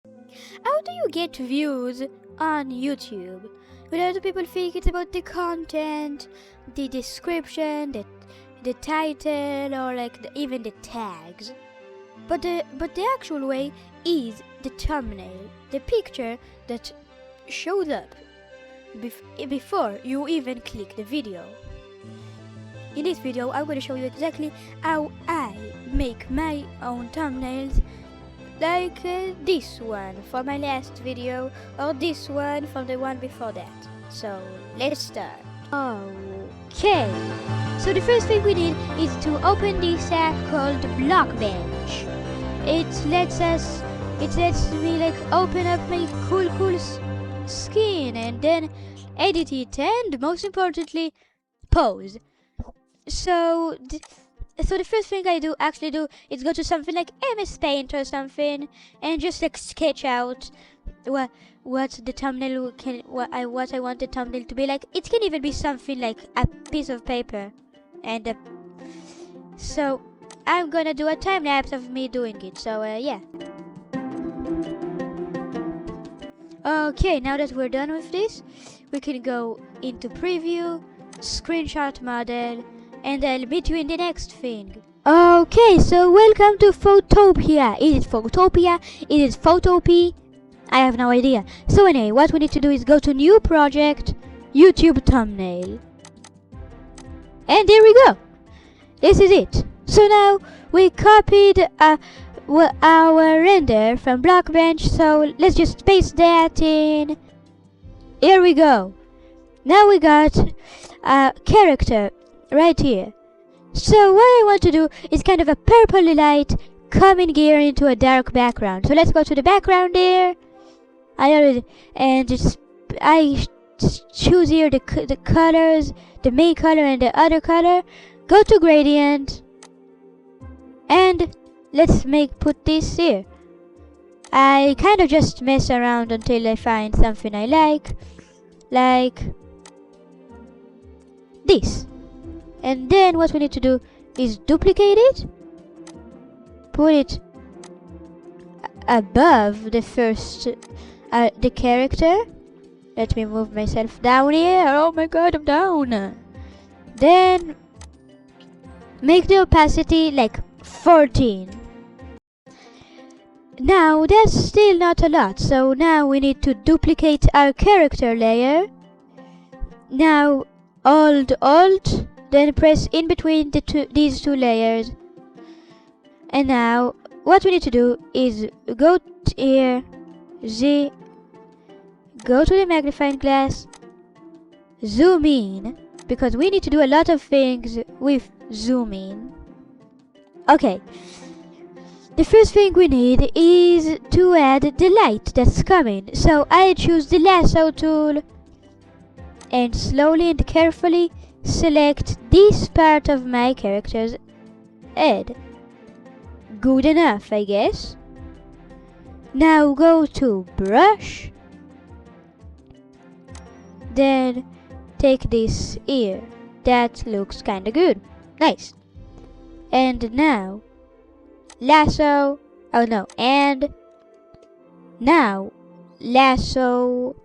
How do you get views on YouTube? A lot of people think it's about the content, the description, the title, or like even the tags. But the actual way is the thumbnail, the picture that shows up before you even click the video. In this video, I'm going to show you exactly how I make my own thumbnails, like this one for my last video, or this one from the one before that. So let's start. Okay, so the first thing we need is to open this app called Blockbench. It lets me like open up my cool skin and then edit it, and most importantly, pose. So the first thing I actually do is go to something like MS Paint or something and just like sketch out what the thumbnail what I want the thumbnail to be like. It can even be something like a piece of paper, and so I'm gonna do a time lapse of me doing it. So yeah. Okay, now that we're done with this, we can go into preview, screenshot model, and I'll meet you in the next thing. Okay, so welcome to Photopia. Is it Photopia? Is it Photopia? I have no idea. So anyway, what we need to do is go to new project, YouTube thumbnail. And there we go. This is it. So now we copied our render from Blockbench, so let's just paste that in. Here we go. Now we got a character right here. So what I want to do is kind of a purpley light coming here into a dark background. So let's go to the background there. I choose here the colors, the main color and the other color. Go to gradient, and let's put this here. I kind of just mess around until I find something I like this. And then what we need to do is duplicate it, put it above the first the character. Let me move myself down here. Oh my god, I'm down. Then make the opacity like 14. Now that's still not a lot, so now we need to duplicate our character layer. Now Alt, then press in between these two layers. And now what we need to do is go here, go to the magnifying glass, zoom in, because we need to do a lot of things with zoom in. Okay, the first thing we need is to add the light that's coming. So I choose the lasso tool and slowly and carefully select this part of my character's head. Good enough, I guess. Now go to brush, then take this here. That looks kinda good. Nice. And now lasso, and now lasso,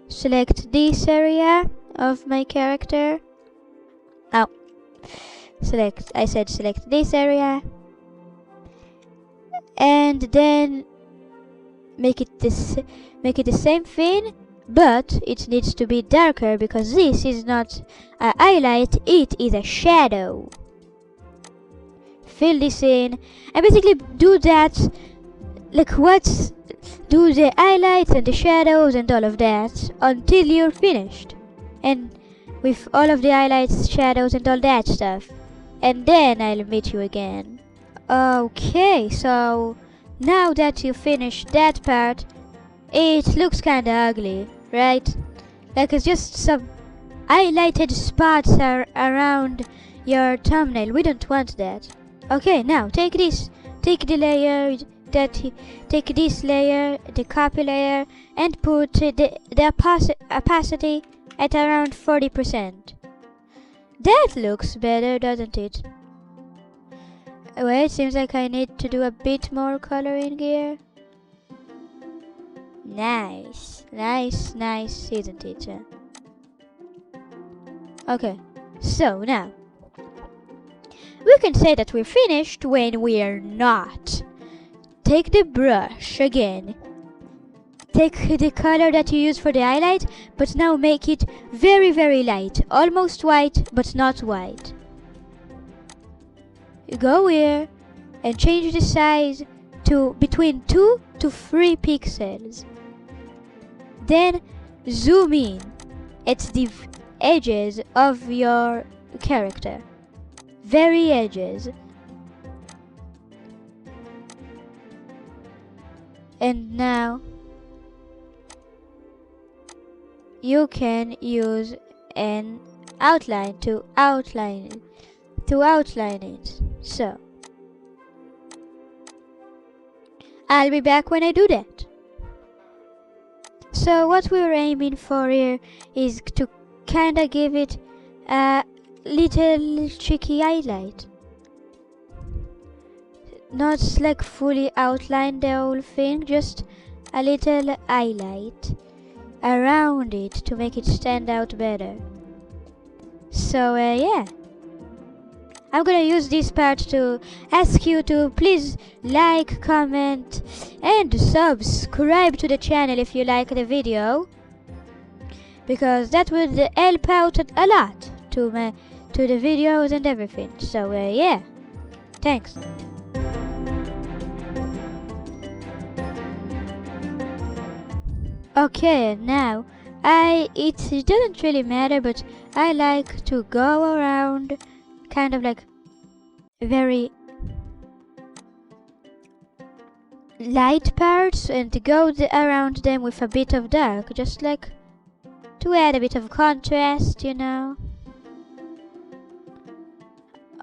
select this area of my character. Select this area, and then make it the same thing, but it needs to be darker because this is not a highlight, it is a shadow. Fill this in and basically do that, do the highlights and the shadows and all of that until you're finished, and with all of the highlights, shadows and all that stuff, and then I'll meet you again. Okay, so now that you finished that part, it looks kinda ugly, right? Like it's just some highlighted spots around your thumbnail. We don't want that. Okay, now take this layer, the copy layer, and put the opacity at around 40%. That looks better, doesn't it? Wait, seems like I need to do a bit more color in here. Nice, nice, nice, isn't it? Okay, so now we can say that we're finished when we're not. Take the brush again. Take the color that you used for the highlight, but now make it very, very light. Almost white, but not white. You go here and change the size to between 2 to 3 pixels. Then zoom in at the edges of your character. Very edges. And now you can use an outline to outline it. So I'll be back when I do that. So what we're aiming for here is to kinda give it a little tricky highlight. Not like fully outline the whole thing, just a little highlight around it to make it stand out better. So yeah, I'm gonna use this part to ask you to please like, comment and subscribe to the channel if you like the video, because that would help out a lot to the videos and everything. So yeah, thanks. Okay, now it doesn't really matter, but I like to go around kind of like very light parts and to go around them with a bit of dark, just like to add a bit of contrast, you know.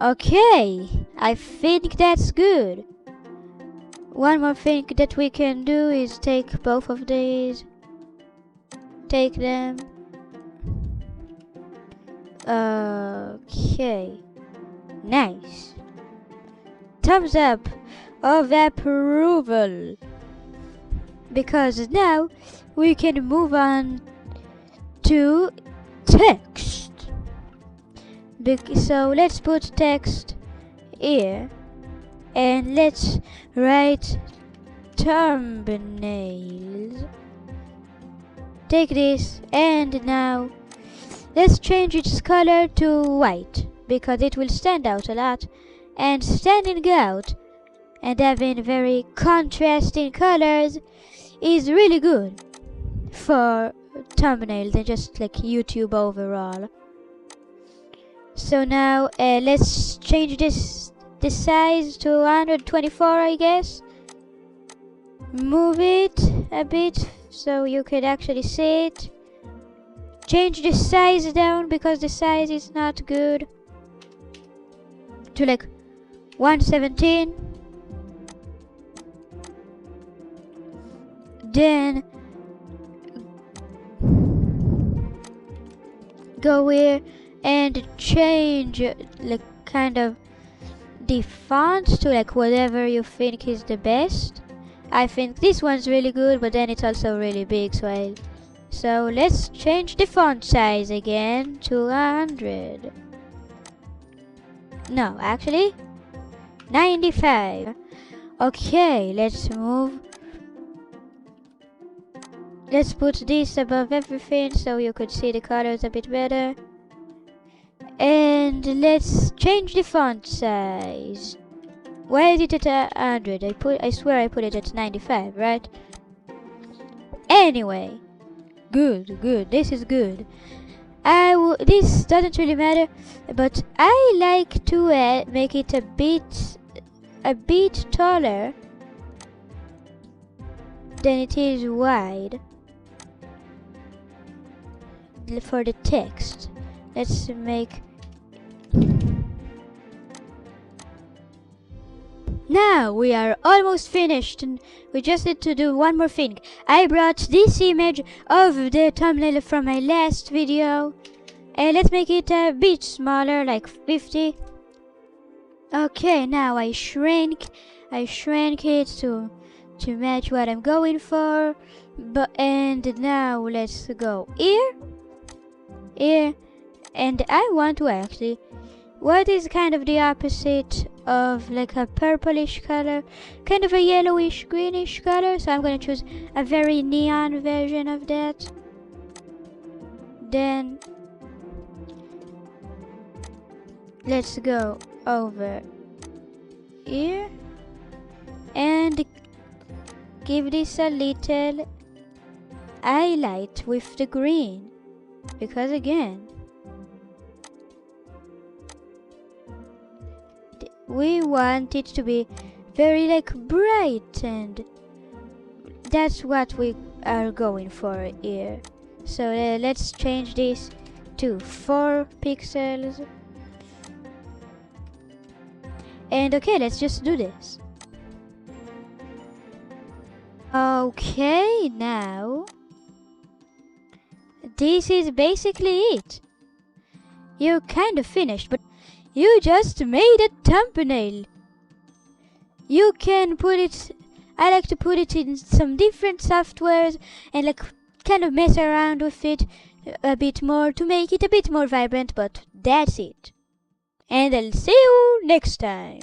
Okay, I think that's good. One more thing that we can do is take both of these, take them. Okay, nice. Thumbs up of approval, because now we can move on to text. So let's put text here and let's write thumbnails. Take this and now let's change its color to white, because it will stand out a lot, and standing out and having very contrasting colors is really good for thumbnails and just like YouTube overall. So now let's change this size to 124, I guess. Move it a bit so you could actually see it. Change the size down because the size is not good, to like 117. Then go here and change like kind of the font to like whatever you think is the best. I think this one's really good, but then it's also really big, so let's change the font size again to 100. No, actually 95. Okay, let's move. Let's put this above everything so you could see the colors a bit better. And let's change the font size. Why is it at 100? I swear I put it at 95, right? Anyway, good. This is good. This doesn't really matter, but I like to make it a bit taller than it is wide for the text. Let's make. Now we are almost finished and we just need to do one more thing. I brought this image of the thumbnail from my last video and let's make it a bit smaller, like 50. Okay, now I shrank it to to match what I'm going for. And now let's go here, and I want to actually, what is kind of the opposite of like a purplish color, kind of a yellowish greenish color, so I'm gonna choose a very neon version of that. Then let's go over here and give this a little highlight with the green, because again we want it to be very like bright, and that's what we are going for here. So let's change this to 4 pixels. And okay, let's just do this. Okay, now this is basically it. You're kind of finished, but you just made a thumbnail. You can put it, I like to put it in some different softwares and like kind of mess around with it a bit more to make it a bit more vibrant, but that's it. And I'll see you next time.